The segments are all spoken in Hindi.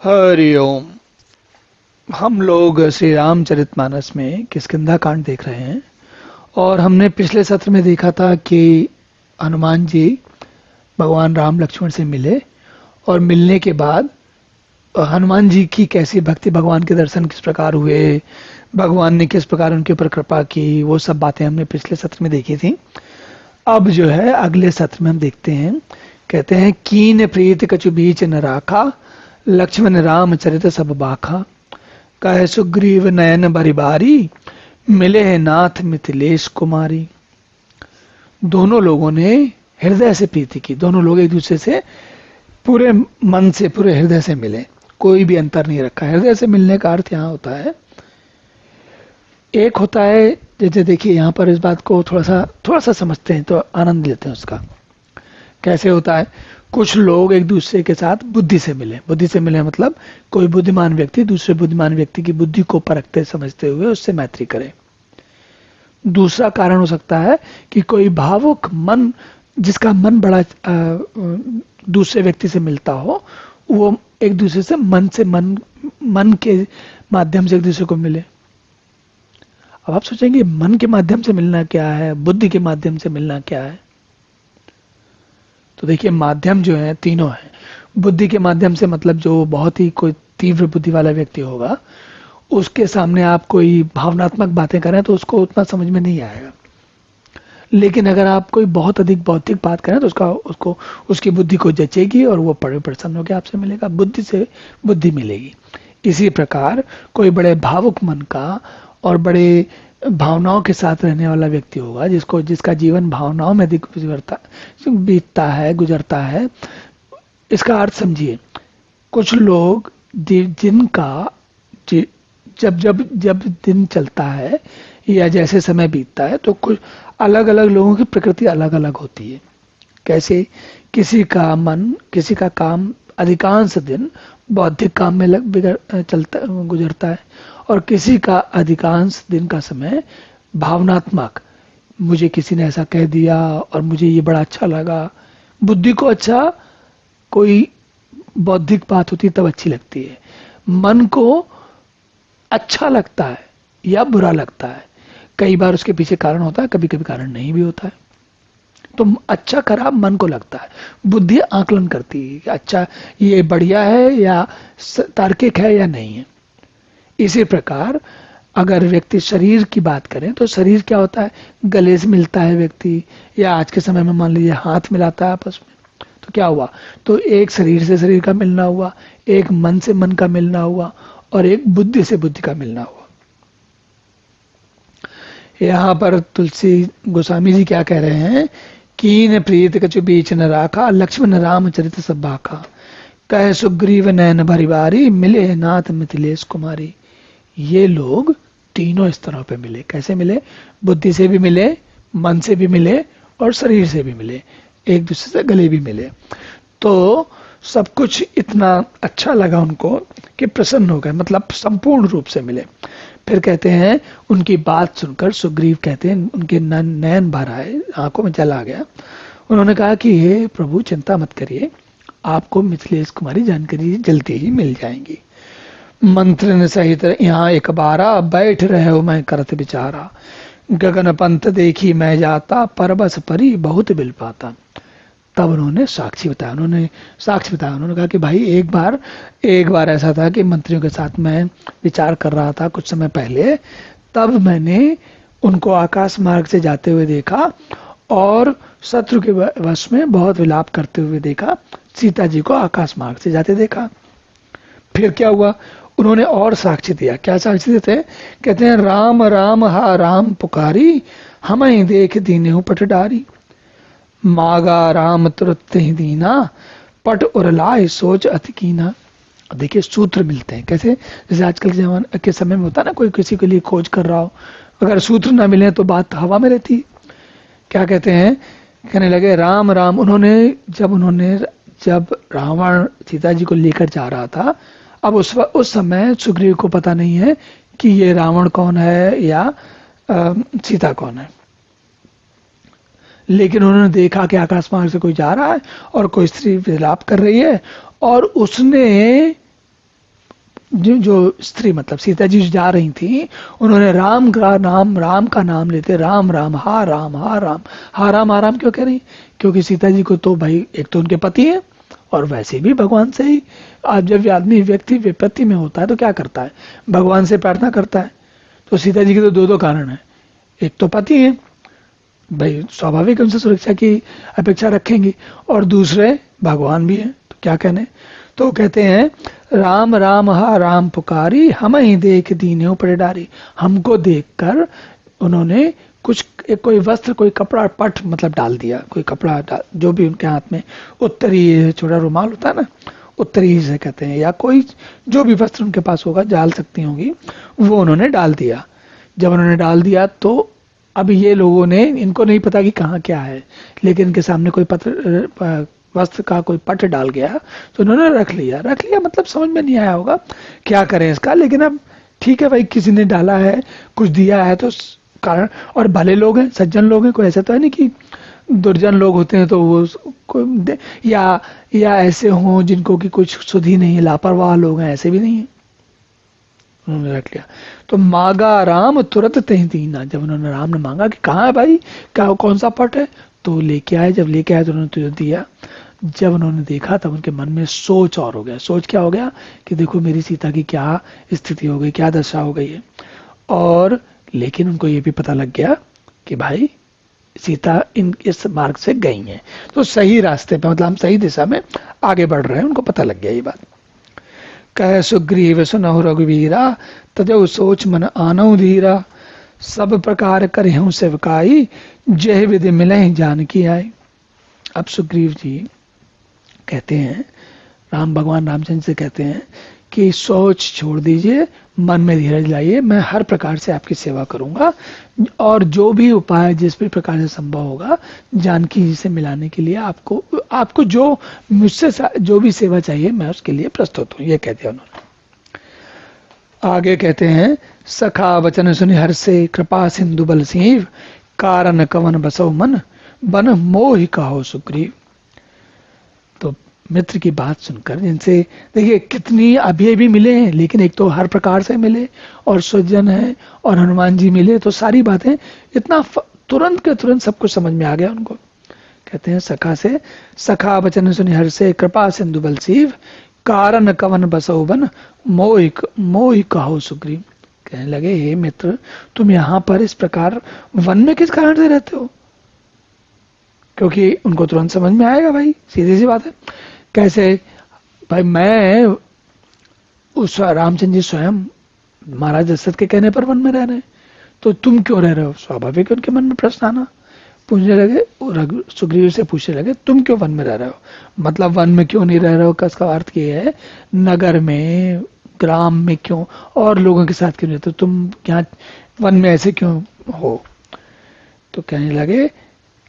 हरि ओम। हम लोग श्री रामचरितमानस में किष्किंधा कांड देख रहे हैं और हमने पिछले सत्र में देखा था कि हनुमान जी भगवान राम लक्ष्मण से मिले और मिलने के बाद हनुमान जी की कैसी भक्ति, भगवान के दर्शन किस प्रकार हुए, भगवान ने किस प्रकार उनके ऊपर कृपा की, वो सब बातें हमने पिछले सत्र में देखी थी। अब जो है अगले सत्र में हम देखते हैं, कहते हैं कीन प्रीत कछु बीच न राखा, लक्ष्मण राम चरित सब बाखा, कहे सुग्रीव नयन बरिबारी, मिले हैं नाथ मिथिलेश कुमारी। दोनों लोगों ने हृदय से प्रीति की, दोनों लोग एक दूसरे से पूरे मन से, पूरे हृदय से मिले, कोई भी अंतर नहीं रखा। हृदय से मिलने का अर्थ यहाँ होता है, एक होता है, जैसे देखिए यहाँ पर इस बात को थोड़ा सा समझते हैं तो आनंद लेते हैं उसका। कैसे होता है, कुछ लोग एक दूसरे के साथ बुद्धि से मिले मतलब कोई बुद्धिमान व्यक्ति दूसरे बुद्धिमान व्यक्ति की बुद्धि को परखते समझते हुए उससे मैत्री करे। दूसरा कारण हो सकता है कि कोई भावुक मन, जिसका मन बड़ा दूसरे व्यक्ति से मिलता हो, वो एक दूसरे से मन के माध्यम से एक दूसरे को मिले। अब आप सोचेंगे मन के माध्यम से मिलना क्या है, बुद्धि के माध्यम से मिलना क्या है? तो देखिए माध्यम जो है तीनों है। बुद्धि के माध्यम से मतलब जो बहुत ही कोई तीव्र बुद्धि वाला व्यक्ति होगा, उसके सामने आप कोई भावनात्मक बातें करें तो उसको उतना समझ में नहीं आएगा। लेकिन अगर आप कोई बहुत अधिक बौद्धिक बात करें तो उसको उसकी बुद्धि को जचेगी और वो बड़े प्रसन्न होकर आपसे मिलेगा, बुद्धि से बुद्धि मिलेगी। इसी प्रकार कोई बड़े भावुक मन का और बड़े भावनाओं के साथ रहने वाला व्यक्ति होगा, जिसका जीवन भावनाओं में अधिक बीतता है, गुजरता है। इसका अर्थ समझिए, कुछ लोग जिनका जब दिन चलता है या जैसे समय बीतता है तो कुछ अलग अलग लोगों की प्रकृति अलग अलग होती है। कैसे, किसी का काम अधिकांश दिन बौद्धिक काम में गुजरता है और किसी का अधिकांश दिन का समय भावनात्मक, मुझे किसी ने ऐसा कह दिया और मुझे ये बड़ा अच्छा लगा। बुद्धि को अच्छा कोई बौद्धिक बात होती तब अच्छी लगती है, मन को अच्छा लगता है या बुरा लगता है। कई बार उसके पीछे कारण होता है, कभी कभी कारण नहीं भी होता है। तो अच्छा खराब मन को लगता है, बुद्धि आकलन करती है कि अच्छा ये बढ़िया है या तार्किक है या नहीं है। इसी प्रकार अगर व्यक्ति शरीर की बात करें तो शरीर क्या होता है, गले से मिलता है व्यक्ति, या आज के समय में मान लीजिए हाथ मिलाता है आपस में, तो क्या हुआ, तो एक शरीर से शरीर का मिलना हुआ, एक मन से मन का मिलना हुआ और एक बुद्धि से बुद्धि का मिलना हुआ। यहाँ पर तुलसी गोस्वामी जी क्या कह रहे हैं, कीन प्रीत कछु बीच न राखा, लक्ष्मण राम चरित सब बाखा, कहे सुग्रीव नयन भरिबारी, मिले नाथ मिथिलेश कुमारी। ये लोग तीनों स्तरों पे मिले। कैसे मिले, बुद्धि से भी मिले, मन से भी मिले और शरीर से भी मिले, एक दूसरे से गले भी मिले। तो सब कुछ इतना अच्छा लगा उनको कि प्रसन्न हो गए, मतलब संपूर्ण रूप से मिले। फिर कहते हैं उनकी बात सुनकर सुग्रीव कहते हैं उनके नयन भर आए, आंखों में जल आ गया। उन्होंने कहा कि हे प्रभु चिंता मत करिए, आपको मिथिलेश कुमारी जानकारी जल्दी ही मिल जाएंगी। मंत्र ने सहित यहाँ एक बारा, बैठ रहे हो मैं करत विचारा, गगन पंथ देखी मैं जाता, परबस परी बहुत बिल पाता। तब उन्होंने साक्षी बताया, उन्होंने कहा कि भाई एक बार ऐसा था कि मंत्रियों के साथ मैं विचार कर रहा था कुछ समय पहले, तब मैंने उनको आकाश मार्ग से जाते हुए देखा और शत्रु के वश में बहुत विलाप करते हुए देखा, सीता जी को आकाश मार्ग से जाते देखा। फिर क्या हुआ, उन्होंने और साक्षी दिया। क्या साक्षी देते हैं, कहते हैं राम राम हा राम पुकारी, हमें देख दीने पट डारी, मागा राम तुरत ही दीना, पट उरलाए सोच अति कीना। देखिए सूत्र मिलते हैं कैसे, जैसे आजकल के जमाने के समय में होता है ना, कोई किसी के लिए खोज कर रहा हो, अगर सूत्र ना मिले तो बात हवा में रहती। क्या कहते हैं, कहने लगे राम राम। जब रावण सीता जी को लेकर जा रहा था, अब उस समय सुग्रीव को पता नहीं है कि ये रावण कौन है या सीता कौन है, लेकिन उन्होंने देखा कि आकाश मार्ग से कोई जा रहा है और कोई स्त्री विलाप कर रही है और उसने जो जो स्त्री मतलब सीता जी जो जा रही थी, उन्होंने राम का नाम लेते, राम राम हा राम हा राम हा राम हा राम क्यों कह रही? क्योंकि सीता जी को तो भाई एक तो उनके पति है, और वैसे भी भगवान से ही आप जब आदमी व्यक्ति विपत्ति में होता है तो क्या करता है? भगवान से प्रार्थना करता है। तो सीता जी के तो दो कारण है, एक तो पति है, भाई स्वाभाविक उनसे सुरक्षा की अपेक्षा रखेंगी, और दूसरे भगवान भी हैं, तो क्या कहने। तो कहते हैं राम राम हा राम पुकारी, हम ही देख दीन्यों पर डारी। हमको देखकर उन्होंने कुछ एक कोई वस्त्र कोई कपड़ा पट मतलब डाल दिया, कोई कपड़ा जो भी उनके हाथ में, उत्तरी छोटा रुमाल होता है ना, उत्तरी से कहते हैं, या कोई जो भी वस्त्र उनके पास होगा डाल सकती होंगी, वो उन्होंने डाल दिया। जब उन्होंने डाल दिया तो अब ये लोगों ने, इनको नहीं पता कि कहाँ क्या है, लेकिन इनके सामने कोई वस्त्र का कोई पट डाल गया, तो उन्होंने रख लिया मतलब समझ में नहीं आया होगा क्या करें इसका, लेकिन अब ठीक है भाई, किसी ने डाला है, कुछ दिया है तो कारण, और भले लोग हैं, सज्जन लोग हैं, कोई ऐसा तो है नहीं कि दुर्जन लोग होते हैं तो वो या ऐसे हों जिनको कि कुछ सुध ही नहीं है, लापरवाह लोग हैं, ऐसे भी नहीं है। उन्होंने रख लिया। तो मांगा राम तुरंत तहि दीना, जब उन्होंने राम ने मांगा कि कहाँ है भाई, क्या कौन सा पट है, तो लेके आए। जब लेके आए तो उन्होंने तुझे दिया। जब उन्होंने देखा तब उनके मन में सोच और हो गया। सोच क्या हो गया कि देखो मेरी सीता की क्या स्थिति हो गई, क्या दशा हो गई है। और लेकिन उनको ये भी पता लग गया कि भाई सीता इस मार्ग से गई है, तो सही रास्ते पे मतलब हम सही दिशा में आगे बढ़ रहे हैं, उनको पता लग गया ये बात। कह सुग्रीव सुनहु रघुवीरा, तजौ सोच मन आनौ धीरा। सब प्रकार करहु सेवकाई, जय विधि मिलहि जानकी आई। अब सुग्रीव जी कहते हैं, राम भगवान रामचंद्र से कहते हैं कि सोच छोड़ दीजिए, मन में धीरज लाइए, मैं हर प्रकार से आपकी सेवा करूंगा, और जो भी उपाय जिस भी प्रकार से संभव होगा जानकी जी से मिलाने के लिए आपको जो मुझसे जो भी सेवा चाहिए मैं उसके लिए प्रस्तुत हूं, ये कहते हैं उन्होंने। आगे कहते हैं सखा वचन सुनि हर्षे, कृपा सिंधु बल सीव, कारण कवन बसौ मन, बन मोहि कहो सुग्रीव। तो मित्र की बात सुनकर, जिनसे देखिए कितनी अभी भी मिले हैं, लेकिन एक तो हर प्रकार से मिले, और सज्जन है, और हनुमान जी मिले, तो सारी बातें इतना तुरंत के तुरंत सब कुछ समझ में आ गया उनको। कहते हैं सखा से, सखा वचन सुनि हर्षे, कृपा सिंधु बल सीव, कारण कवन बसौ बन, मोहि कहो सुग्रीव। कहने लगे हे मित्र, तुम यहाँ पर इस प्रकार वन में किस कारण से रहते हो? क्योंकि उनको तुरंत समझ में आएगा भाई, सीधी सी बात है। कैसे भाई, मैं उस रामचंद्र जी स्वयं महाराज दशरथ के कहने पर वन में रह रहे हैं, तो तुम क्यों रह रहे हो? स्वाभाविक उनके मन में प्रश्न आना। पूछने लगे, सुग्रीव से पूछने लगे तुम क्यों वन में रह रहे हो, मतलब वन में क्यों नहीं रह रहे हो, इसका अर्थ ये है नगर में ग्राम में क्यों और लोगों के साथ क्यों रहते हो, तुम यहाँ वन में ऐसे क्यों हो? तो कहने लगे,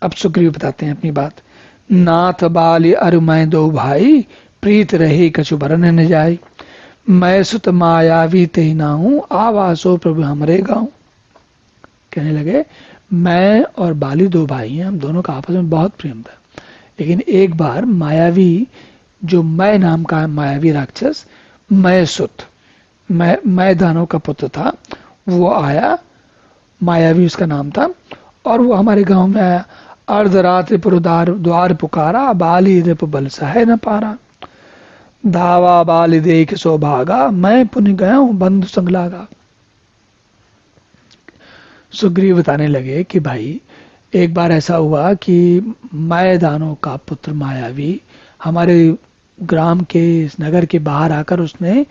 अब सुग्रीव बताते हैं अपनी बात। नाथ बाली अरु मैं दो भाई, प्रीत रही कछु भरन न जाई, मैं सुत मायावी ते नाहूं, आवासो प्रभु हमरे गाँव। कहने लगे मैं और बाली दो भाई हैं, हम दोनों का आपस में बहुत प्रेम था, लेकिन एक बार मायावी, जो मैं नाम का मायावी राक्षस, मैं सुत, मैं दानव का पुत्र था, वो आया, मायावी उसका नाम था, और वो हमारे गांव में आया। अर्धरात्रि द्वार पुकारा, बाली रिप बल सह न पारा, धावा बाली देख सो भागा, मैं पुण्य गया हूं बंधु संग लागा। सुग्रीव बताने लगे कि भाई एक बार ऐसा हुआ कि मैं दानव का पुत्र मायावी हमारे ग्राम के, इस नगर के बाहर आकर उसने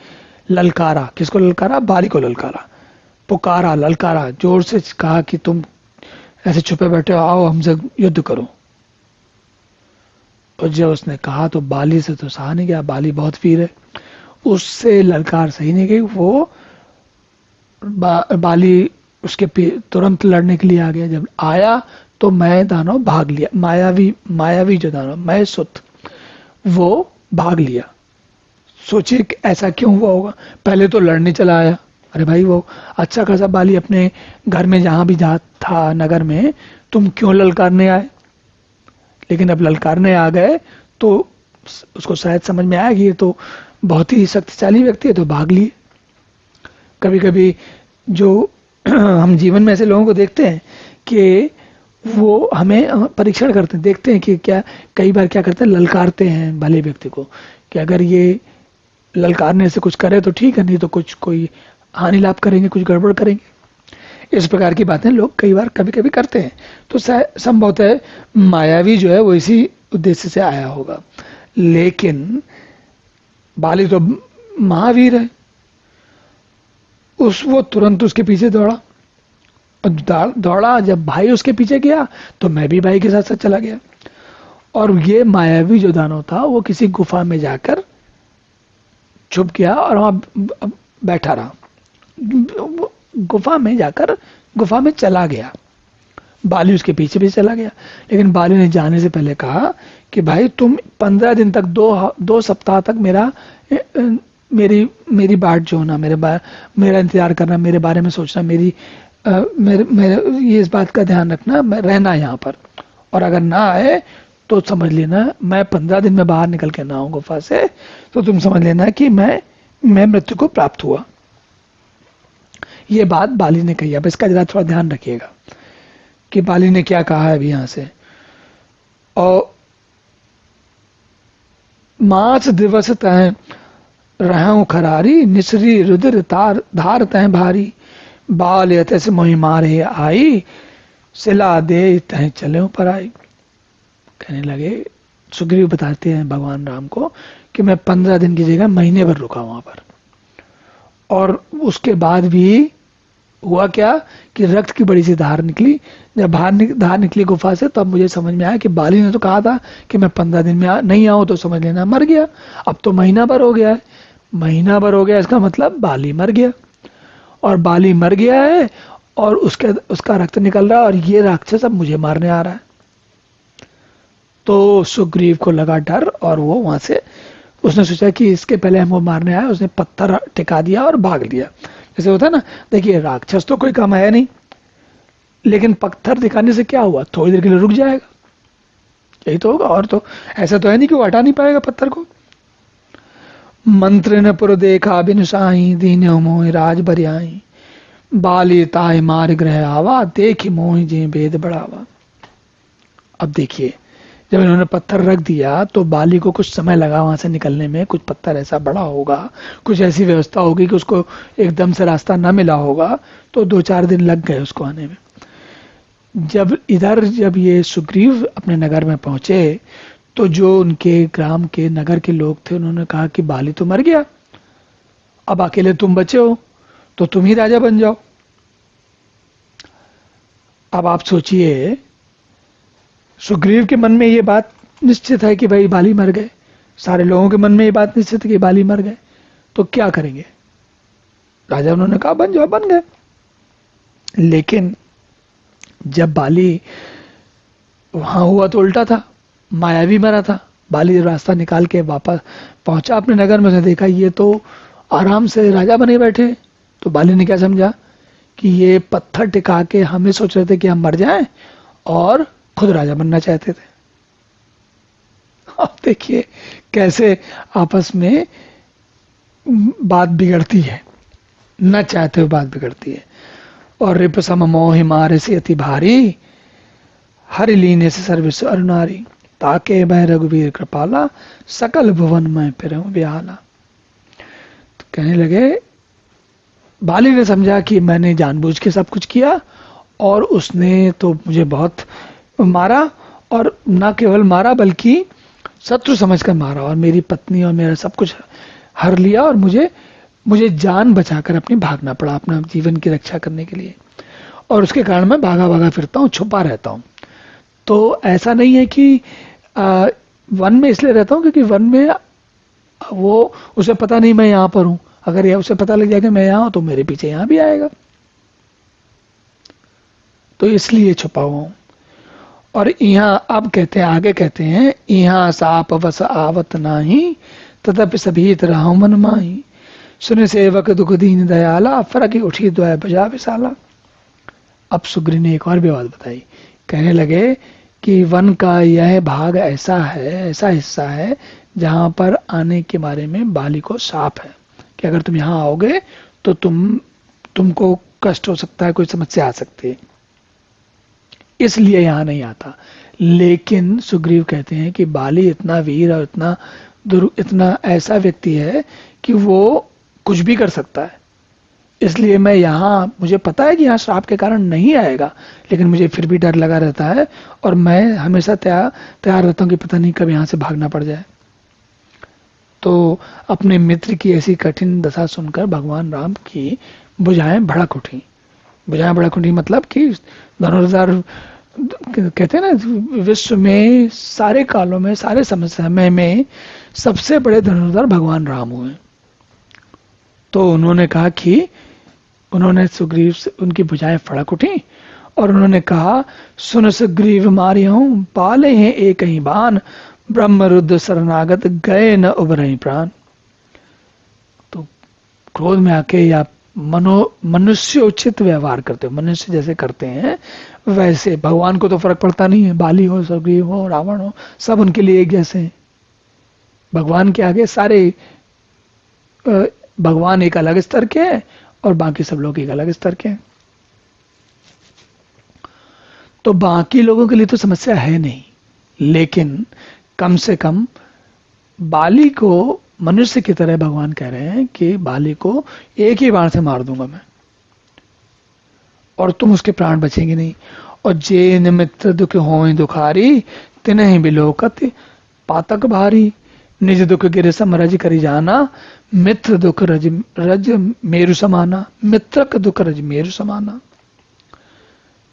ललकारा। किसको ललकारा? बाली को ललकारा, पुकारा, ललकारा, जोर से कहा कि तुम ऐसे छुपे बैठे हो, आओ हमसे युद्ध करो। और जब उसने कहा तो बाली से तो सहा नहीं गया, बाली बहुत वीर है, उससे ललकार सही नहीं गई, वो बाली उसके तुरंत लड़ने के लिए आ गया। जब आया तो मैं दानव भाग लिया, मायावी जो दानव मैं सुत, वो भाग लिया। सोचिए कि ऐसा क्यों हुआ होगा, पहले तो लड़ने चला आया, अरे भाई वो अच्छा खासा बाली अपने घर में जहां भी जा था नगर में, तुम क्यों ललकारने आए? लेकिन अब ललकारने आ गए तो उसको शायद समझ में आया कि ये तो बहुत ही शक्तिशाली व्यक्ति है, तो भाग लिए। कभी कभी जो हम जीवन में ऐसे लोगों को देखते हैं कि वो हमें परीक्षण करते हैं, देखते हैं कि क्या, कई बार क्या करते हैं, ललकारते हैं भले व्यक्ति को कि अगर ये ललकारने से कुछ करे तो ठीक है, नहीं तो कुछ कोई हानि लाभ करेंगे, कुछ गड़बड़ करेंगे। इस प्रकार की बातें लोग कई बार कभी कभी करते हैं। तो संभवतः मायावी जो है वो इसी उद्देश्य से आया होगा। लेकिन बाली तो महावीर है, वो तुरंत उसके पीछे दौड़ा, और दौड़ा। जब भाई उसके पीछे गया तो मैं भी भाई के साथ साथ चला गया। और ये मायावी जो दानव था वो किसी गुफा में जाकर छुप गया और वहां बैठा रहा, गुफा में जाकर गुफा में चला गया। बाली उसके पीछे भी चला गया, लेकिन बाली ने जाने से पहले कहा कि भाई तुम 15 दिन तक, दो सप्ताह तक मेरी बाट जो ना, मेरा इंतजार करना, मेरे बारे में सोचना, मेरे ये इस बात का ध्यान रखना, मैं रहना यहाँ पर। और अगर ना आए तो समझ लेना, मैं 15 दिन में बाहर निकल के ना आऊं गुफा से, तो तुम समझ लेना कि मैं मृत्यु को प्राप्त हुआ। ये बात बाली ने कही। अब इसका जरा थोड़ा ध्यान रखिएगा कि बाली ने क्या कहा है अभी यहां से। और मास दिवस तय रहूं खरारी, निसरी रुद्र धार तय भारी, बाल यत से मोहि मारे आई, सिला दे तय चले पर आई। कहने लगे, सुग्रीव बताते हैं भगवान राम को कि मैं 15 दिन की जगह महीने भर रुका वहां पर। और उसके बाद भी हुआ क्या कि रक्त की बड़ी सी धार निकली। जब धार निकली गुफा से, तब मुझे समझ में आया कि बाली ने तो कहा था कि मैं 15 दिन में नहीं आऊं तो समझ लेना मर गया। अब तो महीना भर हो गया है, महीना भर हो गया, इसका मतलब बाली मर गया। और बाली मर गया है और उसका रक्त निकल रहा है, और ये राक्षस अब मुझे मारने आ रहा है। तो सुग्रीव को लगा डर, और वो वहां से, उसने सोचा कि इसके पहले हम वो मारने आए, उसने पत्थर टिका दिया और भाग लिया। जैसे होता है ना, देखिए राक्षस तो कोई काम है नहीं, लेकिन पत्थर दिखाने से क्या हुआ, थोड़ी देर के लिए रुक जाएगा, यही तो होगा। और तो ऐसा तो है नहीं कि वो हटा नहीं पाएगा पत्थर को। मंत्र न पुर देखा बिन साई, दीन मोहि राज बरियाई, बाली ताय मार ग्रह आवा, देख मोहि जे भेद बढ़ावा। अब देखिए, जब इन्होंने पत्थर रख दिया तो बाली को कुछ समय लगा वहां से निकलने में। कुछ पत्थर ऐसा बड़ा होगा, कुछ ऐसी व्यवस्था होगी कि उसको एकदम से रास्ता न मिला होगा, तो 2-4 दिन लग गए उसको आने में। जब ये सुग्रीव अपने नगर में पहुंचे, तो जो उनके ग्राम के, नगर के लोग थे, उन्होंने कहा कि बाली तो मर गया, अब अकेले तुम बचे हो तो तुम ही राजा बन जाओ। अब आप सोचिए, सुग्रीव के मन में ये बात निश्चित है कि भाई बाली मर गए, सारे लोगों के मन में ये बात निश्चित है कि बाली मर गए, तो क्या करेंगे। राजा उन्होंने कहा बन जाओ, बन गए। लेकिन जब बाली वहां हुआ तो उल्टा था, मायावी मरा था। बाली जब रास्ता निकाल के वापस पहुंचा अपने नगर में, उसने देखा ये तो आराम से राजा बने बैठे। तो बाली ने क्या समझा कि ये पत्थर टिका के हमें सोच रहे थे कि हम मर जाएं, और खुद राजा बनना चाहते थे। अब देखिए कैसे आपस में बात बिगड़ती है, न चाहते हुए बात बिगड़ती है। और रिप सम मोहि मारे से अति भारी, हरि लीने से सर्विस अरुणारी, ताके भय रघुवीर कृपाला, सकल भुवन में फिर व्याला। तो कहने लगे, बाली ने समझा कि मैंने जानबूझ के सब कुछ किया, और उसने तो मुझे बहुत मारा, और ना केवल मारा बल्कि शत्रु समझकर मारा, और मेरी पत्नी और मेरा सब कुछ हर लिया, और मुझे जान बचाकर अपनी भागना पड़ा अपना जीवन की रक्षा करने के लिए। और उसके कारण मैं भागा भागा फिरता हूँ, छुपा रहता हूँ। तो ऐसा नहीं है कि वन में इसलिए रहता हूँ क्योंकि वन में वो, उसे पता नहीं मैं यहाँ पर हूँ। अगर यह उसे पता लग जाएगा मैं यहाँ हूँ तो मेरे पीछे यहाँ भी आएगा, तो इसलिए छुपा हुआ हूँ। और यहाँ अब कहते हैं, आगे कहते हैं, यहाँ साप बस आवत नाही, तदपि सभी तरह मन माही, सुन सेवक दुख दीन दयाला, फरक उठी द्वय बजा विशाला। अब सुग्रीव ने एक और भी बात बताई, कहने लगे कि वन का यह भाग ऐसा है, ऐसा हिस्सा है जहां पर आने के बारे में बाली को साफ है कि अगर तुम यहाँ आओगे तो तुम तुमको कष्ट हो सकता है, कोई समस्या आ सकती है, इसलिए यहां नहीं आता। लेकिन सुग्रीव कहते हैं कि बाली इतना वीर और इतना ऐसा व्यक्ति है कि वो कुछ भी कर सकता है, इसलिए मैं यहाँ, मुझे पता है कि यहाँ श्राप के कारण नहीं आएगा, लेकिन मुझे फिर भी डर लगा रहता है और मैं हमेशा तैयार रहता हूँ कि पता नहीं कब यहाँ से भागना पड़ जाए। तो अपने मित्र की ऐसी कठिन दशा सुनकर भगवान राम की भुजाएं भड़क उठी। भुजाएं भड़क उठी मतलब कि धनुर्धर, कहते हैं ना, विश्व में सारे कालों में, सारे समय में सबसे बड़े धनुर्धर भगवान राम हुए। तो उन्होंने कहा कि उन्होंने सुग्रीव से, उनकी भुजाएं फड़क उठी और उन्होंने कहा, सुन सुग्रीव मारियहूं पाले हैं एक ही बाण, ब्रह्म रुद्र शरणागत गए न उबरई प्राण। तो क्रोध में आके या मनुष्योचित व्यवहार करते हो, मनुष्य जैसे करते हैं वैसे, भगवान को तो फर्क पड़ता नहीं है, बाली हो, सुग्रीव हो, रावण हो, सब उनके लिए एक जैसे हैं। भगवान के आगे सारे, भगवान एक अलग स्तर के हैं और बाकी सब लोग एक अलग स्तर के हैं। तो बाकी लोगों के लिए तो समस्या है नहीं, लेकिन कम से कम बाली को, मनुष्य की तरह भगवान कह रहे हैं कि बाली को एक ही बाण से मार दूंगा मैं और तुम उसके प्राण बचेंगे नहीं। और जे निमित्त दुख होय दुखारी, तिन्हि बिलोकत पातक भारी, निज दुख गिर सम रज करी जाना, मित्र दुख रज मेरु समाना। मित्र का दुख रज मेरु समाना।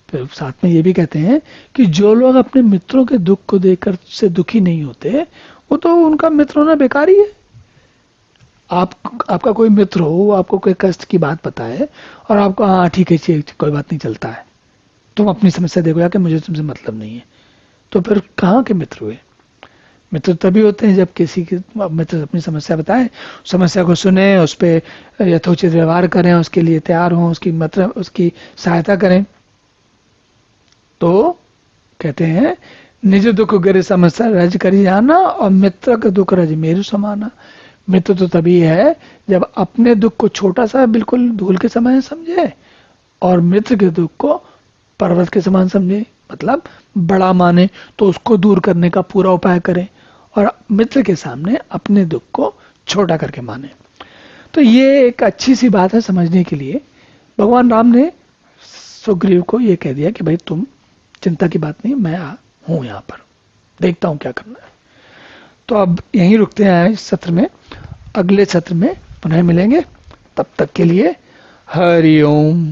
फिर साथ में ये भी कहते हैं कि जो लोग अपने मित्रों के दुख को देखकर से दुखी नहीं होते, वो तो उनका मित्र होना बेकार ही है। आपका कोई मित्र हो, आपको कोई कष्ट की बात पता है और आपको हाँ ठीक है कोई बात नहीं चलता है, तुम अपनी समस्या देखो या कि मुझे तुमसे मतलब नहीं है, तो फिर कहाँ के मित्र हुए? मित्र तभी होते हैं जब किसी के मित्र अपनी समस्या बताए, समस्या को सुने, उस पर यथोचित व्यवहार करें, उसके लिए तैयार हों, उसकी सहायता करें। तो कहते हैं निज दुख गिर समस्या रज करी जाना और मित्र का दुख रज मेरु समाना। मित्र तो तभी है जब अपने दुख को छोटा सा बिल्कुल धूल के समान समझे और मित्र के दुख को पर्वत के समान समझे, मतलब बड़ा माने, तो उसको दूर करने का पूरा उपाय करें और मित्र के सामने अपने दुख को छोटा करके माने। तो ये एक अच्छी सी बात है समझने के लिए। भगवान राम ने सुग्रीव को ये कह दिया कि भाई तुम चिंता की बात नहीं, मैं हूं यहां पर, देखता हूं क्या करना है। तो अब यहीं रुकते हैं इस सत्र में, अगले सत्र में पुनः मिलेंगे, तब तक के लिए हरि ओम।